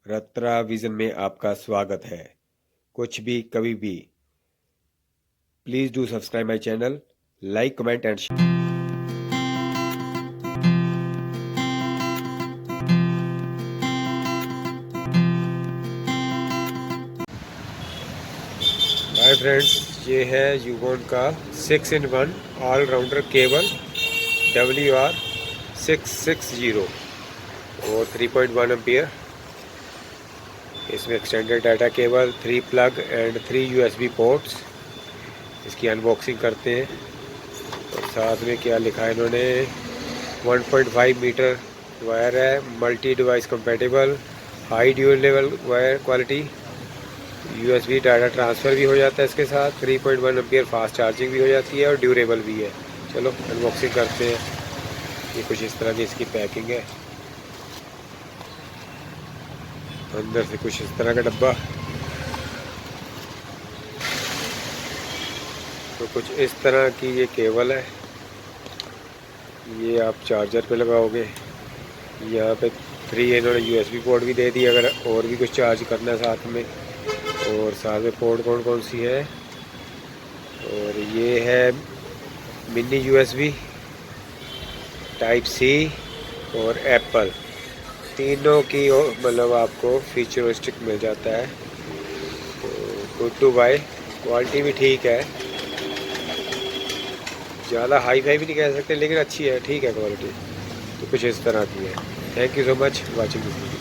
Ratra vision में आपका स्वागत है। कुछ भी कभी भी। Please do subscribe my channel, like comment and hi friends, ये है यूगोन का 6-in-1 ऑलराउंडर केबल WR660 और 3.1 एम्पियर। इसमें extended data cable, 3 plug and 3 USB ports. इसकी अनबॉक्सिंग करते हैं और साथ में क्या लिखा है इन्होंने। 1.5 मीटर वायर है, multi device compatible, high dual level wire quality, USB data transfer भी हो जाता है इसके साथ, 3.1 एम्पियर फास्ट चार्जिंग भी हो जाती है और ड्यूरेबल भी है। चलो अनबॉक्सिंग करते हैं। ये कुछ इस तरह की इसकी पैकिंग है, अंदर से कुछ इस तरह का डब्बा। तो कुछ इस तरह की ये केबल है, ये आप चार्जर पे लगाओगे। यहाँ पे 3 इन्होंने USB पोर्ट भी दे दी अगर और भी कुछ चार्ज करना है साथ में। और साथ में पोर्ट कौन कौन सी है, और ये है मिनी USB, टाइप C और एप्पल, तीनों की मतलब आपको फीचरिस्टिक मिल जाता है। तो गुड टू बाय। क्वालिटी भी ठीक है, ज़्यादा हाई फाई भी नहीं कह सकते लेकिन अच्छी है, ठीक है क्वालिटी। तो कुछ इस तरह की है। Thank you so much watching this video.